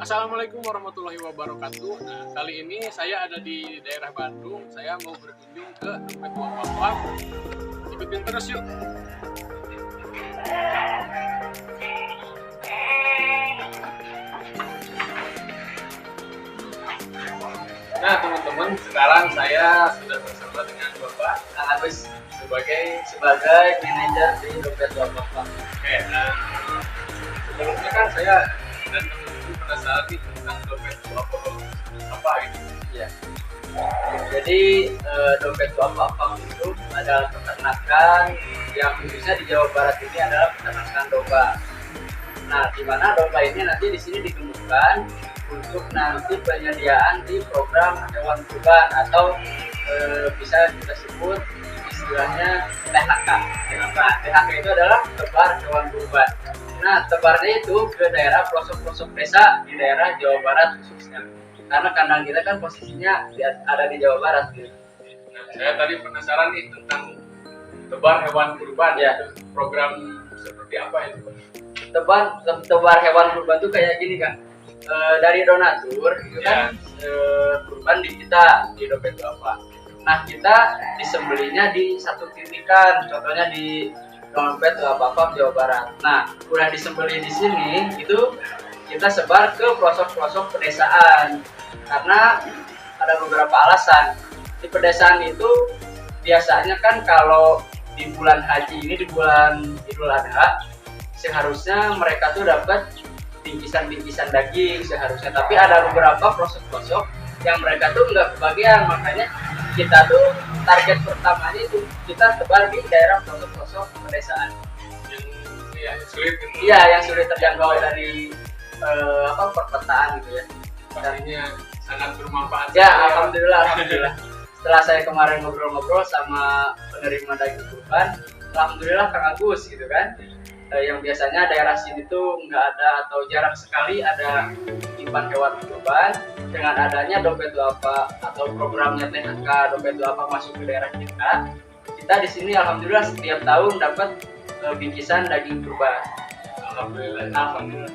Assalamualaikum warahmatullahi wabarakatuh. Nah, kali ini saya ada di daerah Bandung. Saya mau berkunjung ke Dompet Uang Wafat. Ikutin terus yuk. Nah teman-teman, sekarang saya sudah bersama dengan Bapak Agus sebagai manajer di Dompet Uang Wafat. Oke, nah sebelumnya kan saya dan teman-teman penasaran nih tentang Dompet Uang Wafat apa gitu. Ya. Jadi Dompet Uang Wafat itu adalah peternakan yang khususnya di Jawa Barat ini adalah peternakan domba. Nah, di mana domba ini nanti di sini dikembangkan untuk nanti penyediaan di program hewan kurban atau bisa kita sebut istilahnya THK. Nah, THK itu adalah tebar hewan kurban. Nah, tebarnya itu ke daerah pelosok-pelosok desa di daerah Jawa Barat khususnya. Karena kandang kita kan posisinya ada di Jawa Barat gitu. Nah, saya tadi penasaran nih tentang tebar hewan kurban ya. Program seperti apa itu? Tebar hewan kurban itu kayak gini kan. Dari donatur itu kan kurban di kita di Dompet Wafat. Nah, kita disembelinya di satu titikan, contohnya di Dompet Wafat Jawa Barat. Nah, udah disembeli di sini itu kita sebar ke pelosok-pelosok pedesaan karena ada beberapa alasan. Di pedesaan itu biasanya kan kalau di bulan haji ini, di bulan Idul Adha, seharusnya mereka tuh dapat bingkisan daging seharusnya, tapi ada beberapa pelosok-pelosok yang mereka tuh nggak kebagian. Makanya kita tuh target pertamanya itu kita tebar di daerah pelosok-pelosok pedesaan yang sulit gitu. Iya, yang sulit terjangkau dari perkotaan gitu ya. Pastinya sangat bermanfaat ya. Alhamdulillah. Setelah saya kemarin ngobrol-ngobrol sama penerima daging kurban, alhamdulillah Kang Agus gitu kan, yang biasanya daerah sini tuh nggak ada atau jarang sekali ada titipan hewan kurban. Dengan adanya Dompet Wafat atau programnya THK Dompet Wafat masuk ke daerah kita di sini alhamdulillah setiap tahun dapat bingkisan daging kurban. Alhamdulillah.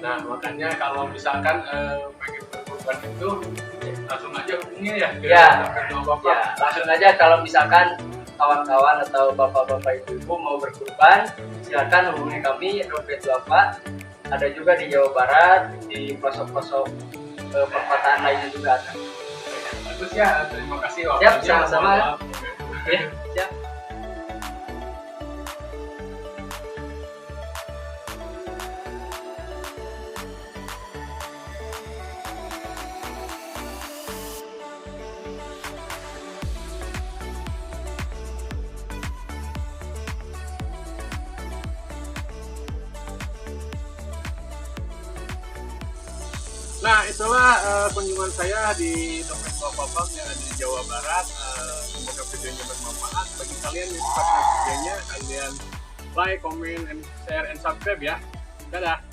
Nah, makanya kalau misalkan pengen berkurban itu langsung aja hubungi ya ke Dompet Wafat. Ya, langsung aja kalau misalkan kawan-kawan atau bapak-bapak ibu-ibu mau berkurban, silakan hubungi kami Dompet Wafat. Ada juga di Jawa Barat, di pelosok-pelosok perkotaan lainnya juga ada. Bagus ya, terima kasih waktunya. Siap, sama-sama. Ya, siap. Nah, itulah kunjungan saya di Dompet Wafat yang ada di Jawa Barat. Semoga videonya bermanfaat bagi kalian yang suka videonya. Kalian like, comment, and share, and subscribe ya. Dadah.